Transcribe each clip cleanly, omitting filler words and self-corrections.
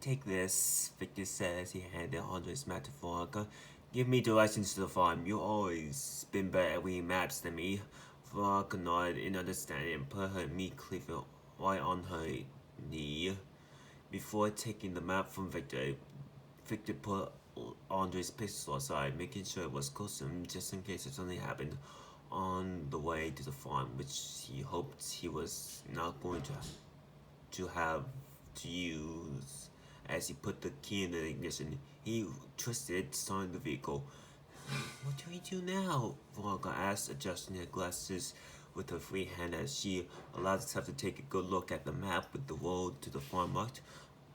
Take this, Victor said as he handed Andre's map to Veronica. Give me directions to the farm. You've always been better at reading maps than me. Veronica nodded in understanding and put her meat cleaver right on her knee. Before taking the map from Victor, Victor put Andre's pistol aside, making sure it was close to him just in case something happened on the way to the farm, which he hoped he was not going to have to use. As he put the key in the ignition, he twisted, starting the vehicle. What do we do now? Veronica asked, adjusting her glasses with her free hand as she allowed herself to take a good look at the map with the road to the farm marked.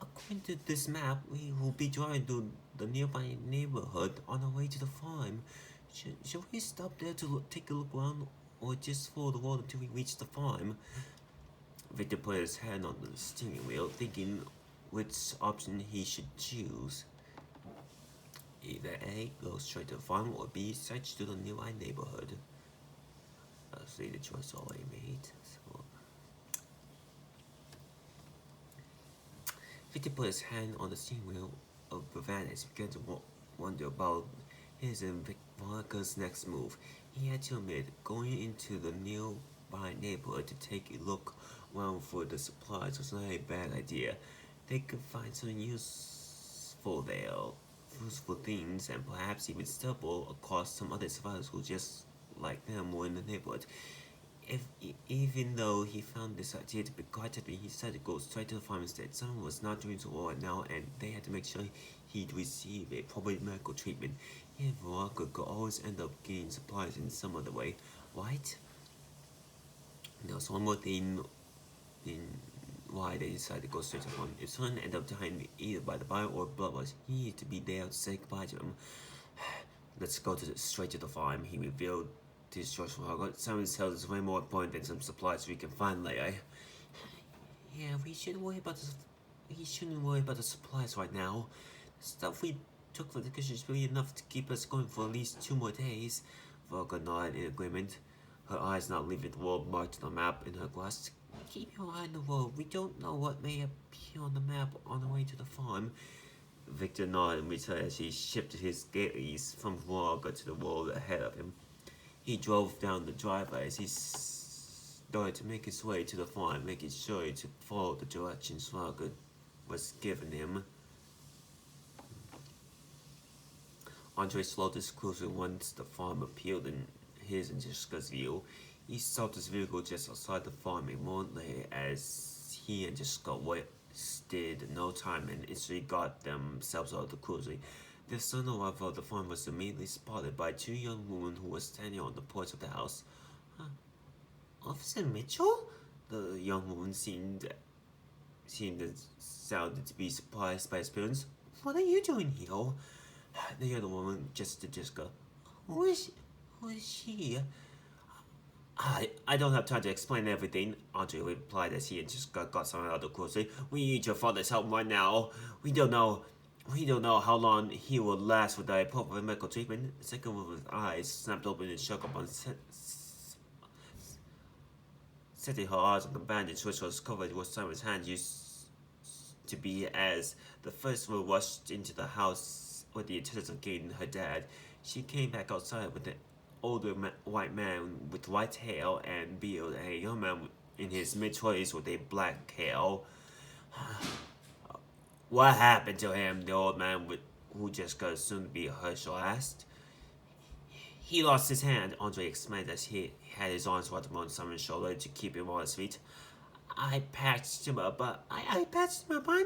According to this map, we will be driving through the nearby neighborhood on our way to the farm. Should we stop there to take a look around, or just follow the road until we reach the farm? Victor put his hand on the steering wheel, thinking which option he should choose. Either A, go straight to the farm, or B, search to the nearby neighborhood. I'll see the choice already made. So Victor put his hand on the steering wheel of the van as he began to wonder about his and Veronica's next move. He had to admit, going into the nearby neighborhood to take a look around for the supplies was not a bad idea. They could find something useful things, and perhaps even stumble across some other survivors who just like them were in the neighborhood. Even though he found this idea to be quite tempting, he decided to go straight to the farm instead. Someone was not doing so well right now, and they had to make sure he'd receive a proper medical treatment. He and Veronica could always end up getting supplies in some other way, right? There was one more thing in why they decided to go straight to the farm. If someone ended up dying either by the fire or blood loss, he needed to be there to say goodbye to him. Let's go straight to the farm, he revealed to his choice from Hogwarts. Someone's health is way more important than some supplies we can find later. Yeah, we shouldn't worry about the supplies right now. The stuff we took for the kitchen is really enough to keep us going for at least 2 more days. Volga nodded in agreement, her eyes not leaving the world marked on the map in her glass. Keep your eye on the road. We don't know what may appear on the map on the way to the farm. Victor nodded in return as he shifted his gaze from Volga to the road ahead of him. He drove down the driveway as he started to make his way to the farm, making sure to follow the directions Volga was giving him. Andre slowed his cruiser once the farm appeared in his and Jessica's view. He stopped his vehicle just outside the farm a moment later as he and Jessica wasted no time and instantly got themselves out of the cruiser. The sudden arrival of the farm was immediately spotted by 2 young women who were standing on the porch of the house. Officer Mitchell? The young woman seemed sounded to be surprised by his appearance. What are you doing here? The other woman gestured to Jessica. Who is she? I don't have time to explain everything, Andre replied as he and Jessica got someone out of the cruiser. We need your father's help right now. We don't know how long he will last without appropriate medical treatment. The second woman's eyes snapped open and shook up on setting her eyes on the bandage which was covered with Simon's hand used to be as the first woman rushed into the house with the intention of getting her dad. She came back outside with an older white man with white hair and beard and a young man in his mid-20s with a black hair. What happened to him? The old man who Jessica assumed to be Herschel asked. He lost his hand, Andre explained as he had his arms wrapped around Simon's shoulder to keep him on his feet. I patched him up, but I'm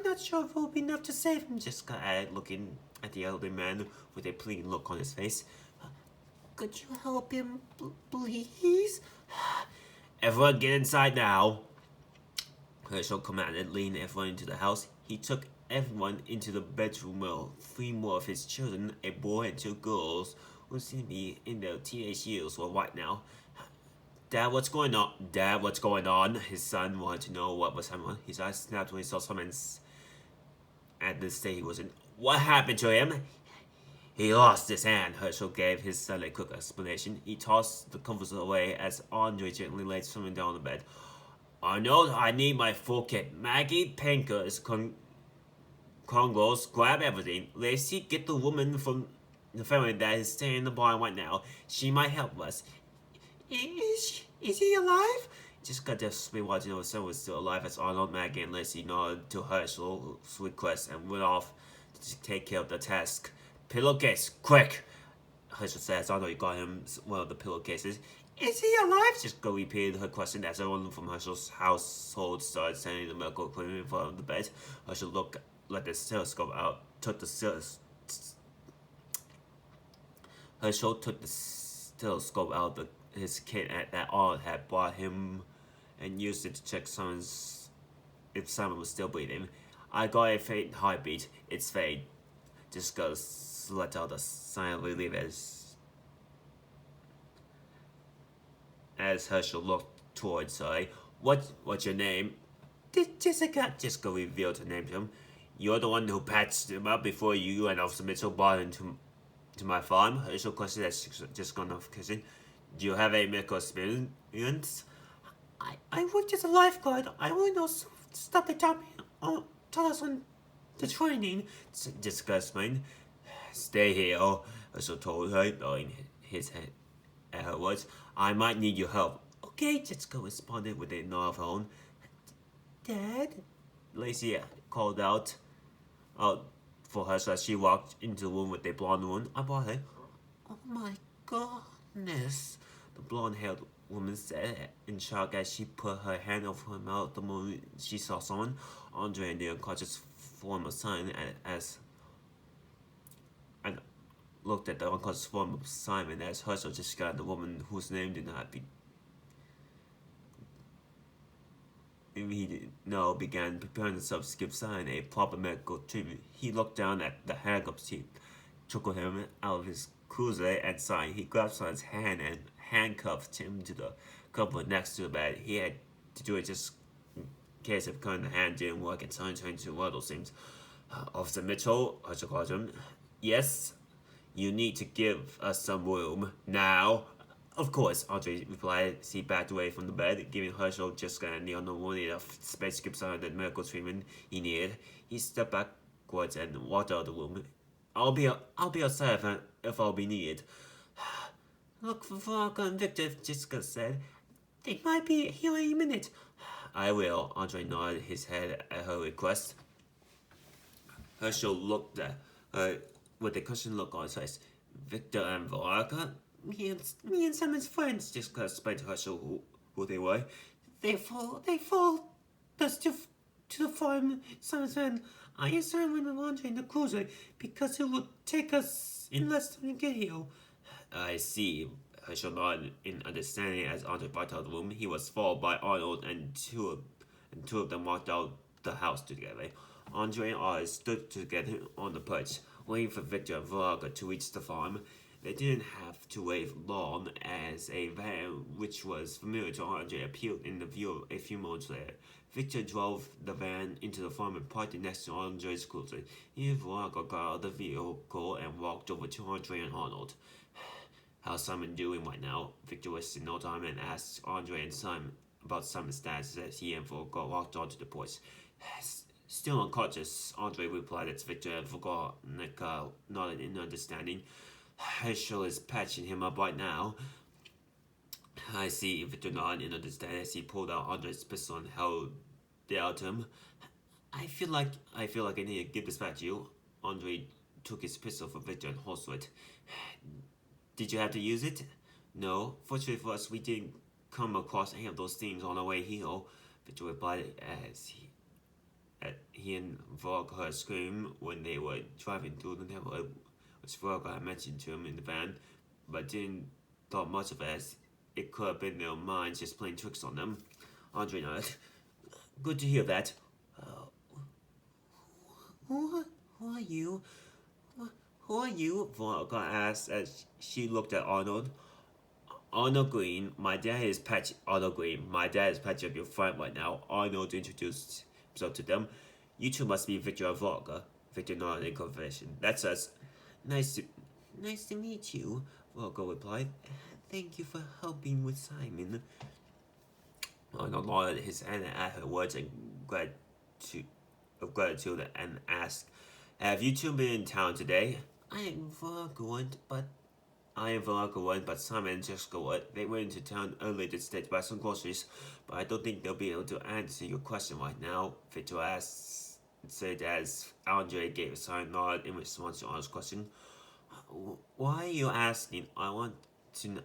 not sure if it will be enough to save him, Jessica added, looking at the elderly man with a pleading look on his face. Could you help him, please? Everyone get inside now, Herschel commanded, leading everyone into the house. He took everyone into the bedroom where 3 more of his children, a boy and 2 girls, who seemed to be in their teenage years, were right now. Dad, what's going on? Dad, what's going on? His son wanted to know what was happening. His eyes snapped when he saw someone at the state he was in. What happened to him? He lost his hand, Herschel gave his son a quick explanation. He tossed the comforter away as Andre gently laid someone down on the bed. Arnold, I need my full kit. Maggie, painkillers, Come on, girls, grab everything. Lacey, get the woman from the family that is staying in the barn right now. She might help us. Is he alive? Jessica desperately wanted to know if someone was still alive as Arnold, Maggie, and Lacey nodded to Herschel's request and went off to take care of the task. Pillowcase, quick! Herschel says Arnold got him one of the pillowcases. Is he alive? Jessica repeated her question as everyone from Herschel's household started sending the medical equipment in front of the bed. Herschel looked let the stethoscope out, Herschel took the stethoscope out of his kit that Arnold had brought him and used it to check if Simon was still breathing. I got a faint heartbeat. It's faint. Jessica let out a sigh of relief as Herschel looked towards her. What's your name? Jessica. Jessica revealed her name to him. You're the one who patched him up before you and Officer Mitchell brought him to my farm? Herschel questioned as Jessica notification. Do you have a medical experience? I worked as a lifeguard. I only know stuff they taught us on the training. Jessica explained. Stay here, Herschel told her, nodding his head at her words. I might need your help. Okay, Jessica responded with a nod of her own. Dad? Lacey called out for her as she walked into the room with a blonde woman. I brought her. Oh my goodness, the blonde-haired woman said in shock as she put her hand over her mouth the moment she saw someone. Andre in the unconscious form of Simon and looked at the unconscious form of Simon as Herschel just got the woman whose name did not began preparing himself to give Simon a proper medical treatment. He looked down at the handcuffs he took with him out of his cruiser and signed. He grabbed Simon's hand and handcuffed him to the cupboard next to the bed. He had to do it just in case if cutting the hand didn't work and Simon turned into one of those things. Officer Mitchell, Herschel called him. Yes, you need to give us some room now. Of course, Andre replied as he backed away from the bed, giving Herschel, Jessica, and Neil no more enough space to give Simon the medical treatment he needed. He stepped backwards and walked out of the room. I'll be outside if I'll be needed. Look for Veronica and Victor, Jessica said. They might be here any minute. I will, Andre nodded his head at her request. Herschel looked at her with a questioning look on his face. Victor and Veronica? Me and Simon's friends, Jessica explained to Herschel who they were. They followed us to the farm, Simon's friend. I and Simon and Andre in the cruiser because it would take us in less time to get here. I see. Herschel nodded in understanding as Andre walked out of the room. He was followed by Arnold and two of them walked out the house together. Andre and I stood together on the porch, waiting for Victor and Veronica to reach the farm. They didn't have to wait long as a van, which was familiar to Andre, appeared in the view a few moments later. Victor drove the van into the farm and parked it next to Andre's cruiser. He and Veronica got out of the vehicle and walked over to Andre and Arnold. How's Simon doing right now? Victor wasted no time and asked Andre and Simon about Simon's status as he and Veronica walked onto the porch. Still unconscious, Andre replied as Victor and Veronica nodded in understanding. Herschel is patching him up right now. I see, Victor nodded in understanding as he pulled out Andre's pistol and held it out to him. I feel like I need to give this back to you. Andre took his pistol from Victor and holstered it. Did you have to use it? No. Fortunately for us, we didn't come across any of those things on our way here. Victor replied as he and Veronica heard scream when they were driving through the neighborhood, which Veronica had mentioned to him in the van, but didn't thought much of it as it could have been their minds just playing tricks on them. Andre nodded. Good to hear that. Who are you? Who are you? Veronica asked as she looked at Arnold. Arnold Green. My dad is Patch Arnold Green. My dad is patching up your friend right now. Arnold introduced himself to them. You two must be Victor and Veronica. Victor nodded in confession. That's us. Nice to meet you, Veronica replied. Thank you for helping with Simon. Arnold nodded his hand at her words and gratitude of gratitude and asked, "Have you two been in town today?" "I am Vlogger, but Simon and Jessica would. They went into town early today to buy some groceries, but I don't think they'll be able to answer your question right now," Victor asked, said as Andre gave a silent nod in response to Anna's question. "Why are you asking? I want to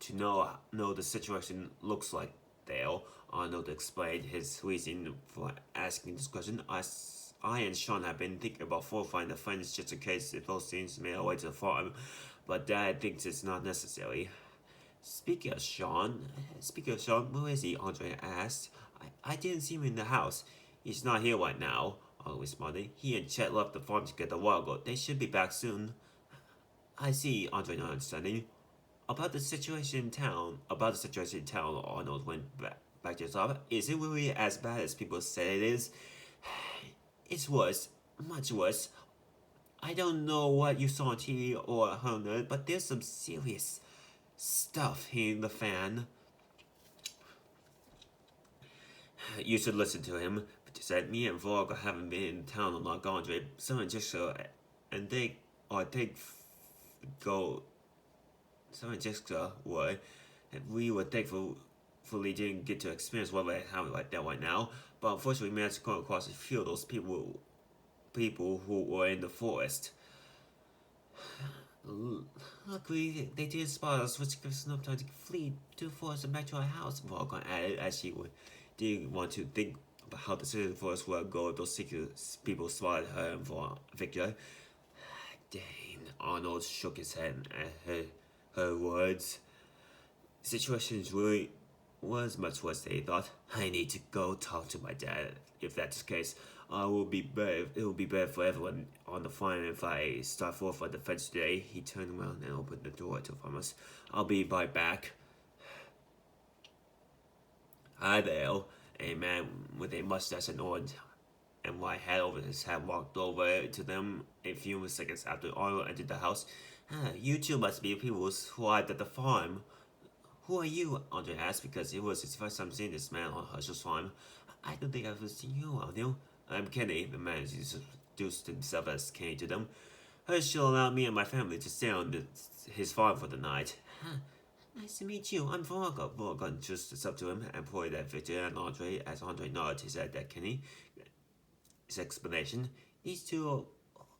to know the situation looks like, Dale." Arnold explained his reason for asking this question. I and Sean have been thinking about fortifying the fence just in case if those things made their way to the farm, but Dad thinks it's not necessary. Speaking of Sean, where is he?" Andre asked. I didn't see him in the house. "He's not here right now," Arnold responded. "He and Chet left the farm together a while ago. They should be back soon." "I see," Andre not understanding. About the situation in town, Arnold went back to his job. "Is it really as bad as people say it is?" "It's worse, much worse. I don't know what you saw on TV or heard, but there's some serious stuff hitting the fan." "You should listen to him," Victor said. "Me and Vlog haven't been in town on like Andre. Someone just and they go. Someone just would. We were thankfully didn't get to experience what we have like that right now. But unfortunately, we managed to come across a few of those people who were in the forest. Luckily, they didn't spot us, which gives us enough time to flee to the forest and back to our house," Volkan added, as she didn't want to think about how the forest would go if those secret people spotted her and Victor. Dang, Arnold shook his head at her words. The situation really was much worse than he thought. "I need to go talk to my dad. If that's the case, it will be better for everyone on the farm if I start forth on the fence today." He turned around and opened the door to farmers. "I'll be right back." "Hi there." A man with a mustache and white hat over his head walked over to them a few seconds after Arnold entered the house. "You two must be people who arrived at the farm." "Who are you?" Andre asked, because it was his first time seeing this man on Herschel's farm. "I don't think I've ever seen you, Arnold." "I'm Kenny." The man introduced himself as Kenny to them. "Herschel allowed me and my family to stay on his farm for the night." "Nice to meet you. I'm Vorga." Vorga introduced himself to him and pointed at Victor and Andre as Andre nodded his head at Kenny. His explanation: "These two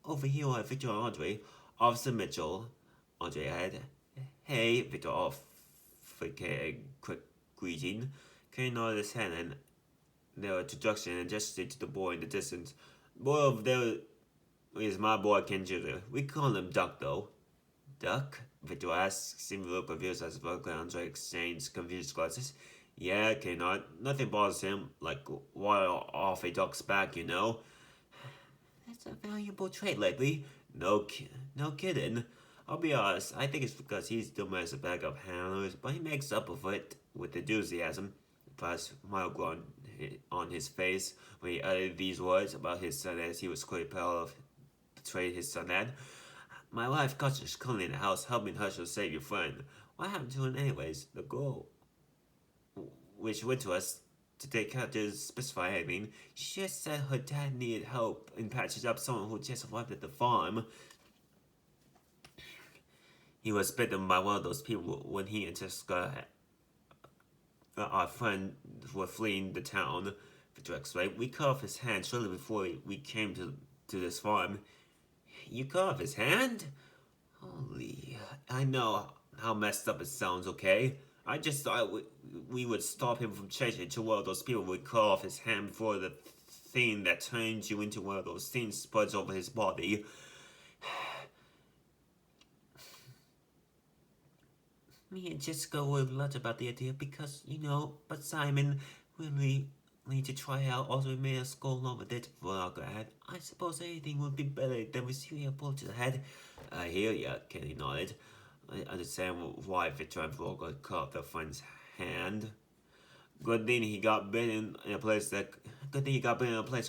over here are Victor and Andre. Officer Mitchell." Andre added, "Hey." Victor offered a quick greeting. Kenny nodded his head and their introduction and gestured to the boy in the distance. "Boy over there is my boy Ken Jr. We call him Duck, though." "Duck?" Victor asked, seeming a little confused as Volker and Andre exchanged confused glances. "Yeah," Kenny nodded. "Nothing bothers him, like water off a duck's back, you know." "That's a valuable trait lately." No kidding. I'll be honest, I think it's because he's dumb as a bag of hammers, but he makes up for it with enthusiasm. A flash smile grew on his face when he uttered these words about his son, as he was clearly proud of the trait his son had. "My wife Katja is currently in the house helping Herschel save your friend." "What happened to him anyways?" "The girl which went to us to take care to specify anything. She just said her dad needed help in patching up someone who just arrived at the farm. He was bitten by one of those people when he and Jessica, our friend, were fleeing the town," Victor explained. "We cut off his hand shortly before we came to this farm." "You cut off his hand?" "Holy, I know how messed up it sounds, okay? I just thought we would stop him from changing into one of those people. Would cut off his hand before the thing that turns you into one of those things spreads over his body." "Me and Jessica were nuts about the idea because, but Simon really need to try out. Also, we made us go along with it." Veronica added, "I suppose anything would be better than receiving a bullet to the head." "I hear ya," Kenny nodded. "I understand why Victor and Veronica cut off their friend's hand. Good thing he got bitten in a place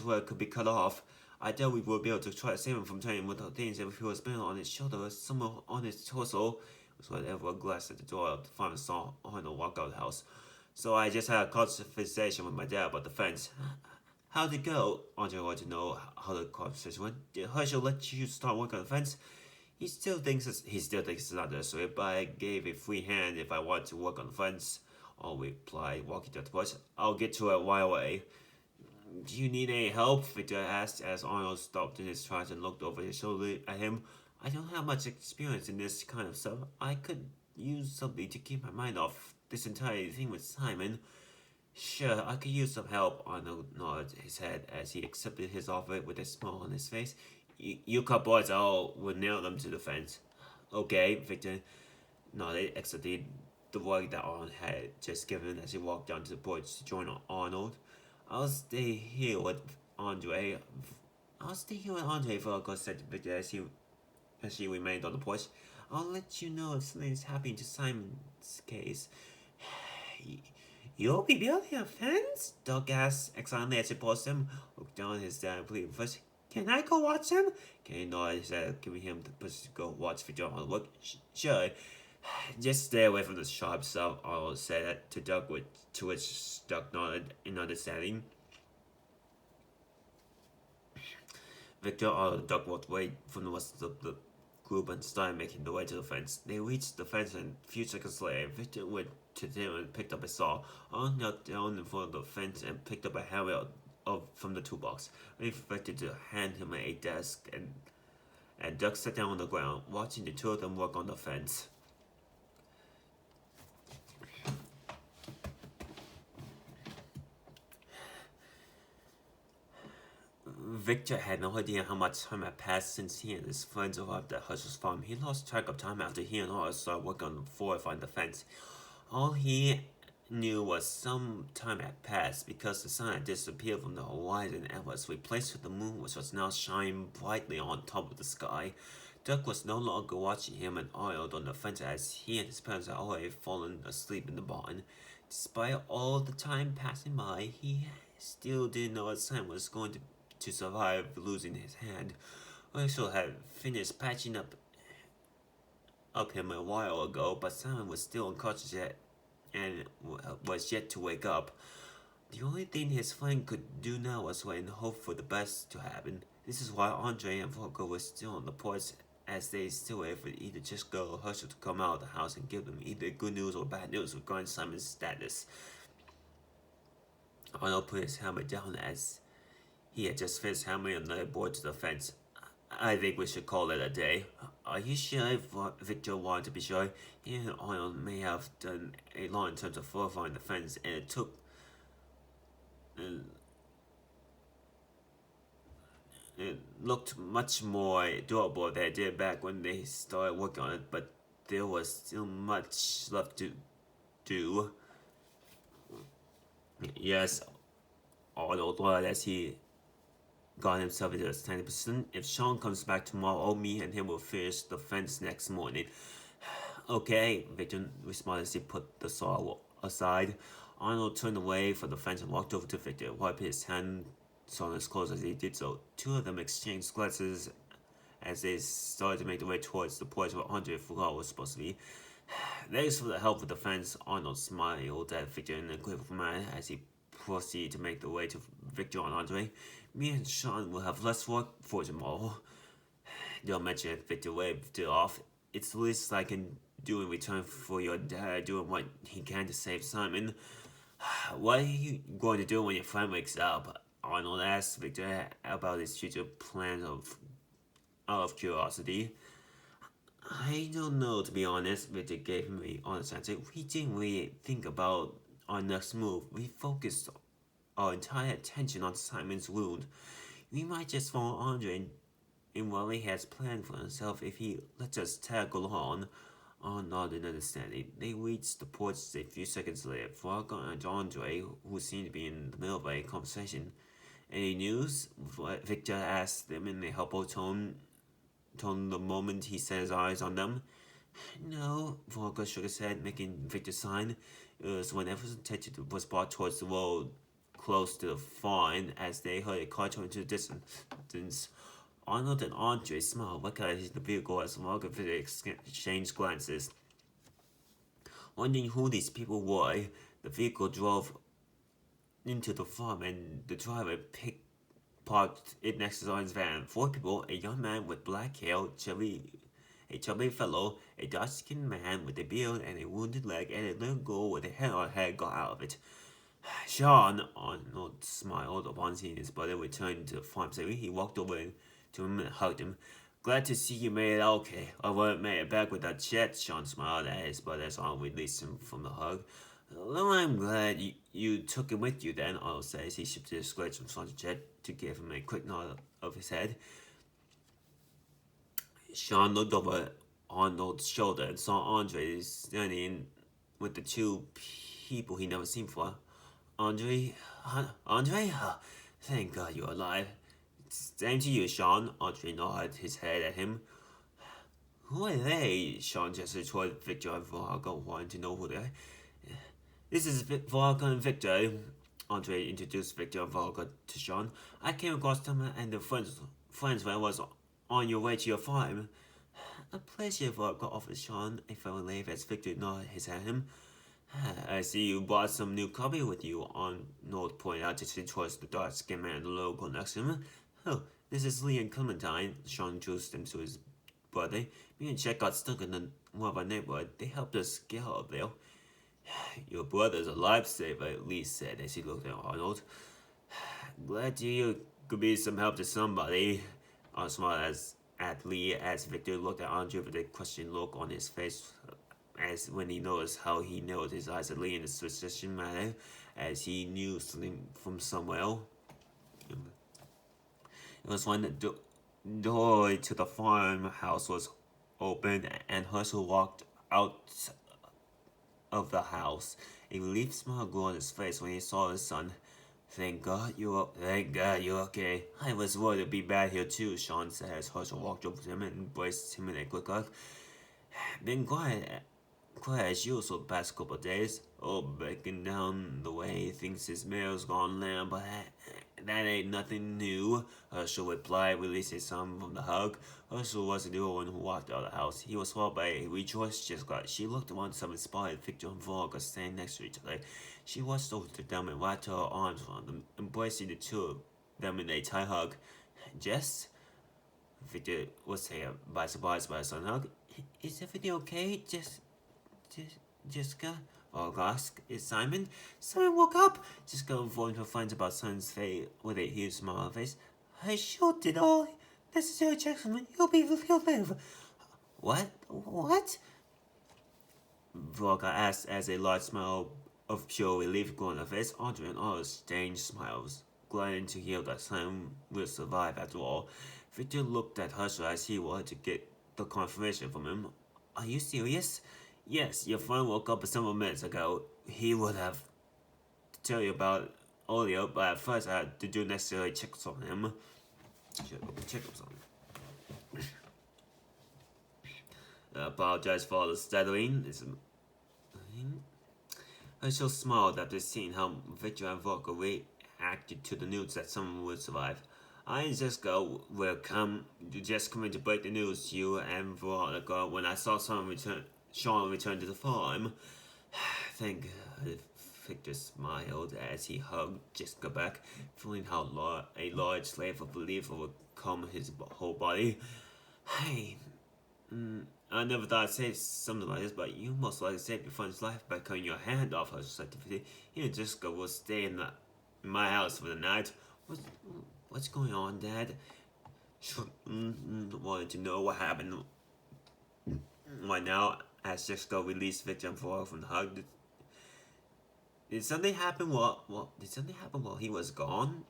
where it could be cut off. I doubt we would be able to try to save him from turning with the things if he was bitten on his shoulder or somewhere on his torso." Was when everyone glanced at the door of the farm and saw Arnold walk out of the house. "So I just had a conversation with my dad about the fence." How'd it go? Andre wanted to know how the conversation went. Did Herschel let you start working on the fence? He still thinks it's not necessary, but I gave a free hand if I want to work on the fence. I'll replied, walking to the porch. I'll get to it right away. Do you need any help? Victor asked as Arnold stopped in his tracks and looked over his shoulder at him. I don't have much experience in this kind of stuff. I could use something to keep my mind off this entire thing with Simon. Sure, I could use some help. Arnold nodded his head as he accepted his offer with a smile on his face. You cut boys out, we'll nail them to the fence. Okay, Victor nodded, accepting the work that Arnold had just given as he walked down to the porch to join Arnold. I'll stay here with Andre. I'll stay here with Andre for a good said Victor as she remained on the porch. I'll let you know if something's happening to Simon's case. You'll be building a fence? Doug asked excitedly as he paused him, looked down at his dad and pleaded first. Can I go watch him? Kenny nodded his head, giving him the push to go watch Victor on the work. Sure. Just stay away from the sharp stuff, Arnold said to Doug, to which Doug nodded in understanding. Victor, Arnold, and Doug walked away from the rest of the group and started making their way to the fence. They reached the fence and a few seconds later, Victor went to them and picked up a saw. Arnold knelt down in front of the fence and picked up a hammer from the toolbox. He Victor to hand him a desk and Doug sat down on the ground, watching the two of them work on the fence. Victor had no idea how much time had passed since he and his friends arrived at Herschel's farm. He lost track of time after he and Horace started working on the fortifying the fence. All he knew was some time had passed because the sun had disappeared from the horizon and was replaced with the moon, which was now shining brightly on top of the sky. Doug was no longer watching him and Arnold on the fence as he and his parents had already fallen asleep in the barn. Despite all the time passing by, he still didn't know what Simon was going to survive losing his hand. Herschel had finished patching up him a while ago, but Simon was still unconscious yet and was yet to wake up. The only thing his friend could do now was wait and hope for the best to happen. This is why Andre and Volker were still on the porch, as they still waited for either Jessica or Herschel to come out of the house and give them either good news or bad news regarding Simon's status. Arnold put his helmet down as he had just finished hammering another board to the fence. I think we should call it a day. Are you sure? Victor wanted to be sure. He and Arnold may have done a lot in terms of fortifying the fence, and it took. It looked much more durable than it did back when they started working on it, but there was still much left to do. Yes, Arnold thought as he got himself into a standing position. If Sean comes back tomorrow, me and him will finish the fence next morning. Okay, Victor responded as he put the saw aside. Arnold turned away from the fence and walked over to Victor, wiping his hands on his clothes as he did so. Two of them exchanged glances as they started to make their way towards the porch where Andre forgot was supposed to be. Thanks for the help with the fence, Arnold smiled at Victor in a grateful manner as he proceeded to make the way to Victor and Andre. Me and Sean will have less work for tomorrow. Don't mention it, Victor waved it off. It's the least I can do in return for your dad doing what he can to save Simon. What are you going to do when your friend wakes up? Arnold asked Victor about his future plans out of curiosity. I don't know, to be honest, Victor gave him an honest answer. We didn't really think about our next move. We focused our entire attention on Simon's wound. We might just follow Andre in what he has planned for himself if he lets us tag along. Arnold nodded in understanding. They reached the porch a few seconds later. Volker and Andre, who seemed to be in the middle of a conversation. Any news? Victor asked them in a helpful tone the moment he set his eyes on them. No, Volker shook his head, making Victor sign. It was when everyone's attention was brought towards the road close to the farm as they heard a car turn into the distance. Arnold and Andre smiled, recognizing the vehicle as Volker and Victor exchanged glances. Wondering who these people were, the vehicle drove into the farm, and the driver parked it next to Zoran's van. 4 people: a young man with black hair, a chubby fellow, a dark-skinned man with a beard and a wounded leg, and a little girl with a head on her head got out of it. Sean, Arnold smiled upon seeing his brother return to the farm safely. He walked over to him and hugged him. Glad to see you made it okay. I wouldn't have made it back without Chet. Sean smiled at his brother's arm, released him from the hug. Well, I'm glad you took him with you then, Arnold says. He shifted his glance from Sean to Chet to give him a quick nod of his head. Sean looked over Arnold's shoulder and saw Andre standing with the 2 people he'd never seen before. Andre? Thank God you're alive. Same to you, Sean. Andre nodded his head at him. Who are they? Sean gestured toward Victor and Varga, wanting to know who they are. This is Varga and Victor. Andre introduced Victor and Varga to Sean. I came across them and their friends when I was on your way to your farm. A pleasure, Varga offered Sean a friendly wave as Victor nodded his head at him. I see you brought some new coffee with you, Arnold pointed out, gesturing towards the dark-skinned man and the little girl next to him. Oh, this is Lee and Clementine. Sean introduced him to his brother. Me and Chet got stuck in one of our neighborhood. They helped us get out of there. Your brother's a lifesaver, Lee said as he looked at Arnold. Glad you could be some help to somebody. Arnold smiled at Lee as Victor looked at Andre with a questioning look on his face, as when he noticed how he narrowed his eyes at Lee in a suspicious manner, as he knew something from somewhere. It was when the door to the farmhouse was opened and Herschel walked out of the house. A relieved smile grew on his face when he saw his son. Thank God you're okay. I was worried it'd be bad here too, Sean said as Herschel walked over to him and embraced him in a quick hug. Been quiet as usual the past couple of days. Oh, breaking down the way he thinks his mare's gone lamb, but that ain't nothing new, Herschel replied, releasing some from the hug. Herschel wasn't the only one who walked out of the house. He was followed by a rejoiced Jessica. She looked around some inspired Victor and Volga standing next to each other. She watched over to them and wrapped her arms around them, embracing the 2 of them in a tight hug. Jess? Victor was taken by surprise by her son's hug. Is everything okay, Jessica? Volga asked. Is Simon? Simon woke up! Jessica informed her friends about Simon's fate with a huge smile on her face. I sure did all necessary checks on him. He'll live. What? Volga asked as a large smile of pure relief grew on her face. Andre and all strange smiles, glad to hear that Simon will survive after all. Victor looked at Herschel as he wanted to get the confirmation from him. Are you serious? Yes, your friend woke up several minutes ago. He would have to tell you about it earlier, but at first I had to do necessary checks on him. Checkups on him. I apologize for all the stuttering. Herschel smiled after seeing how Victor and Volker reacted to the news that someone would survive. I and Jessica will come in to break the news to you and Veronica when I saw Sean return to the farm. Thank God, Victor smiled as he hugged Jessica back, feeling how a large wave of relief overcome his whole body. Hey, I never thought I'd say something like this, but you most likely saved your friend's life by cutting your hand off, Herschel said to Victor. You and Jessica will stay in my house for the night. What's going on, Dad? Wanted to know what happened right now as Jessica released Victor and Flora from the hug. Did something happen while he was gone?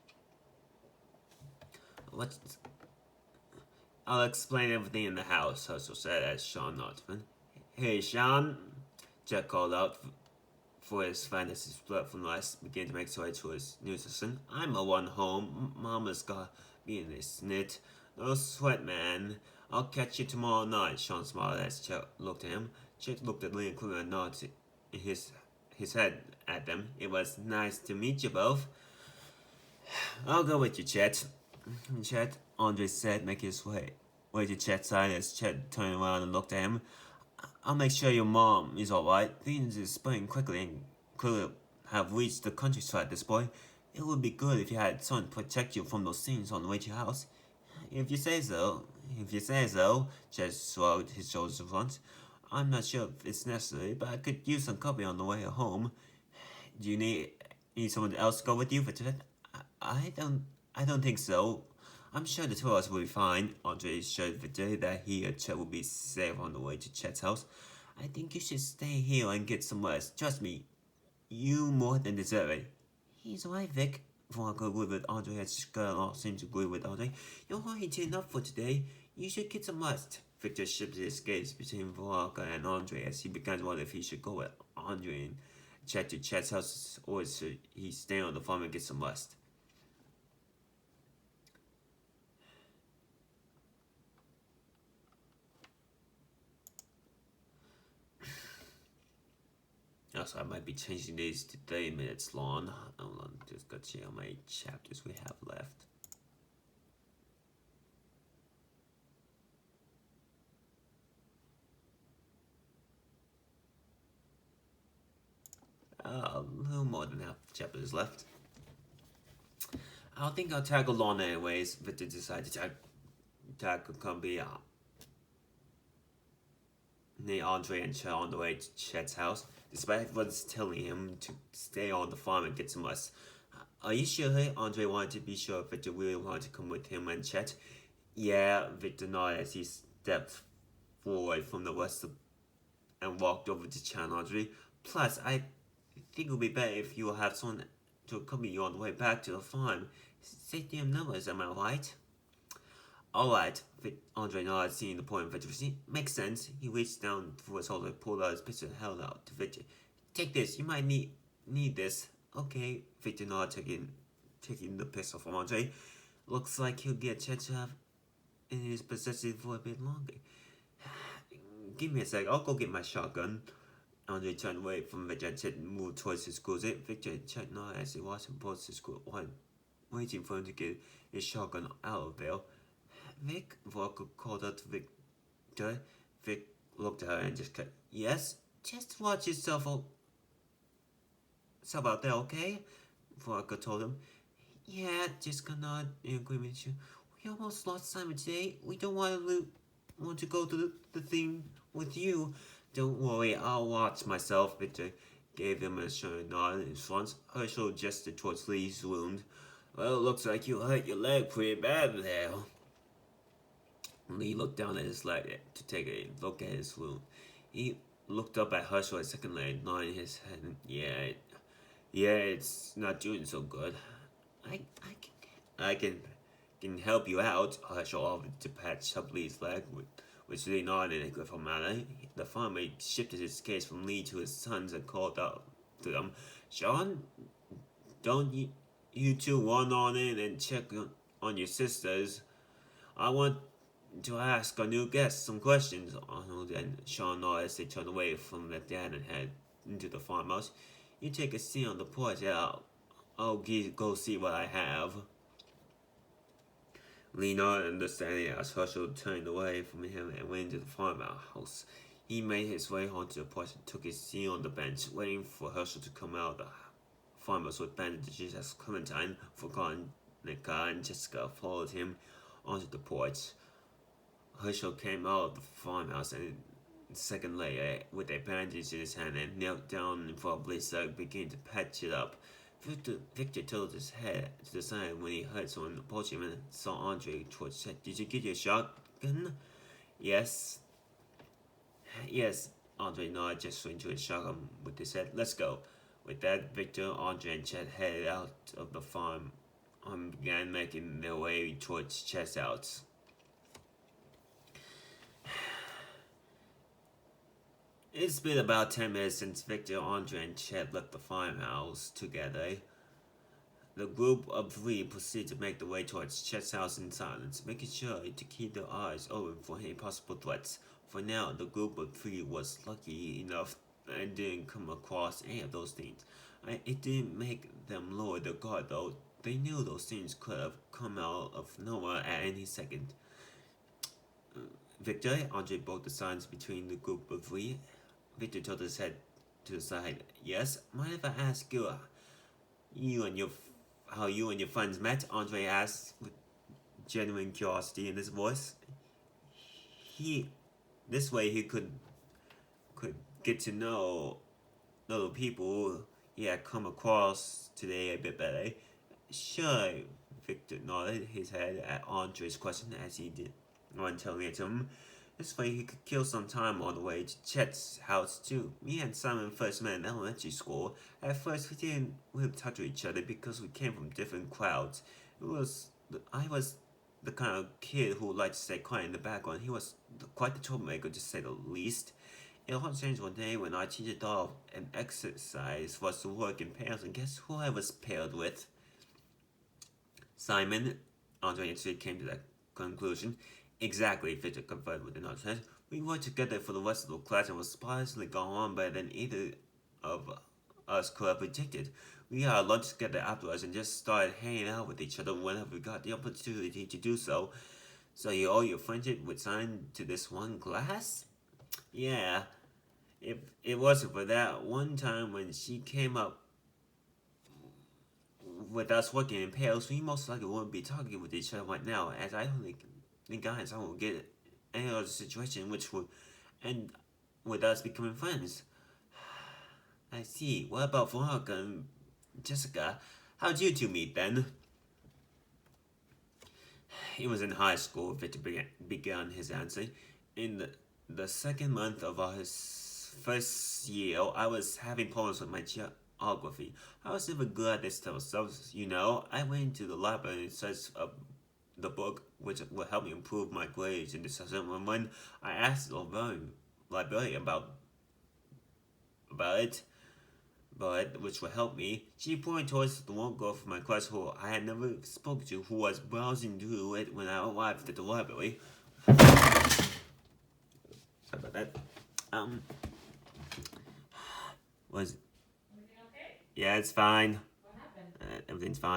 I'll explain everything in the house, Herschel said as Sean nodded. Hey, Sean, Jack called out for his friend as his blood from lice began to make its way to his new assistant. I'm a one home. Mama's got me in a snit. No sweat, man. I'll catch you tomorrow night, Sean smiled as Chet looked at him. Chet looked at Lee and Clement and nodded his head at them. It was nice to meet you both. I'll go with you, Chet. Chet, Andre said, making his way to Chet's side as Chet turned around and looked at him. I'll make sure your mom is alright. Things are spreading quickly and clearly have reached the countryside at this point. It would be good if you had someone to protect you from those things on the way to your house. If you say so. If you say so, Chet shrugged his shoulders once. I'm not sure if it's necessary, but I could use some company on the way home. Do you need someone else to go with you for Chet? I don't think so. I'm sure the two of us will be fine. Andre assured Vijay that he and Chet will be safe on the way to Chet's house. I think you should stay here and get some rest. Trust me, you more than deserve it. He's right, Vic. Veronica agreed with Andre as Scarlett all seemed to agree with Andre. You're hurrying enough for today. You should get some rest. Victor shifted his gaze between Veronica and Andre as he began to wonder if he should go with Andre and Chet to Chet's house or should he stay on the farm and get some rest. Also, I might be changing these to 30 minutes long. Hold on, just got to see how many chapters we have left. A little more than half the chapters left. I don't think I'll tackle long anyways, but to decide to tackle Cumbia. Near Andre and Chet on the way to Chet's house, despite everyone's telling him to stay on the farm and get some rest. Are you sure? Andre wanted to be sure if Victor really wanted to come with him and Chet. Yeah, Victor nodded as he stepped forward from the rest and walked over to Chet and Andre. Plus, I think it would be better if you will have someone to accompany you on the way back to the farm. Safety of numbers, am I right? Alright, Andre nodded, seeing the point of Victor. Makes sense. He reached down for his holder, pulled out his pistol, and held out to Victor. Take this, you might need this. Okay, Victor nodded, taking the pistol from Andre. Looks like he'll get a chance to have in his possession for a bit longer. Give me a sec, I'll go get my shotgun. Andre turned away from Victor and moved towards his closet. Victor checked nodded as he watched him pause his closet, waiting for him to get his shotgun out of there. Vic, Volker called out to Victor. Vic looked at her and just cut. Yes? Just watch yourself out there, okay? Volker told him. Yeah, just gonna agree with you. We almost lost Simon today. We don't want to go to the thing with you. Don't worry, I'll watch myself. Victor gave him a short nod in response. Herschel gestured towards Lee's wound. Well, it looks like you hurt your leg pretty bad there. Lee looked down at his leg to take a look at his wound. He looked up at Herschel a second later, nodding his head. Yeah, it's not doing so good. I can help you out. Herschel offered to patch up Lee's leg, which Lee nodded in a grateful manner. The farmer shifted his gaze from Lee to his sons and called out to them, Sean, don't you two run on in and check on your sisters. I want to ask our new guest some questions. Arnold and Sean nodded as they turned away from their dad and headed into the farmhouse. You take a seat on the porch and I'll go see what I have. Lee nodded understanding as Herschel turned away from him and went into the farmhouse. He made his way onto the porch and took his seat on the bench, waiting for Herschel to come out of the farmhouse with bandages as Clementine, Veronica, and Jessica followed him onto the porch. Herschel came out of the farmhouse and a second later with a bandage in his hand and knelt down in front of Lisa, beginning to patch it up. Victor tilted his head to the side when he heard someone approach him and saw Andre towards his head. Did you get your shotgun? Yes. Yes, Andre nodded, gesturing to his shotgun with his head. Let's go. With that, Victor, Andre, and Chet headed out of the farm and began making their way towards Chet's house. It's been about 10 minutes since Victor, Andre, and Chet left the farmhouse together. The group of three proceeded to make their way towards Chet's house in silence, making sure to keep their eyes open for any possible threats. For now, the group of three was lucky enough and didn't come across any of those things. It didn't make them lower their guard, though. They knew those things could have come out of nowhere at any second. Victor, Andre broke the silence between the group of three. Victor tilted his head to the side. Yes, mind if I ask you, how you and your friends met? Andre asked with genuine curiosity in his voice. He, this way he could get to know the people he had come across today a bit better. Sure, Victor nodded his head at Andre's question as he did on telling it to him. This way he could kill some time on the way to Chet's house too. Me and Simon first met in elementary school. At first we didn't really touch each other because we came from different crowds. I was the kind of kid who liked to stay quiet in the background. He was quite the troublemaker, to say the least. It all changed one day when our teacher thought an exercise was to work in pairs, and guess who I was paired with? Simon. Andre instantly came to that conclusion. Exactly, Victor confirmed with an nod. We worked together for the rest of the class and was surprisingly gone on better than either of us could have predicted. We had lunch together afterwards and just started hanging out with each other whenever we got the opportunity to do so. So you owe your friendship with Simon to this one class? Yeah. If it wasn't for that one time when she came up with us working in pairs, we most likely wouldn't be talking with each other right now, as I don't think I and someone will get any other situation which would end with us becoming friends. I see. What about Veronica and Jessica? How'd you two meet then? He was in high school, Victor began his answer. In the second month of his first year, I was having problems with my geography. I was never good at this type of stuff, you know. I went into the library and searched up the book, which would help me improve my grades in this session. And when I asked the librarian about it, which would help me, she pointed towards the one girl from my class who I had never spoken to, who was browsing through it when I arrived at the library. Sorry about that. Was everything okay? Yeah, it's fine. What happened? Everything's fine.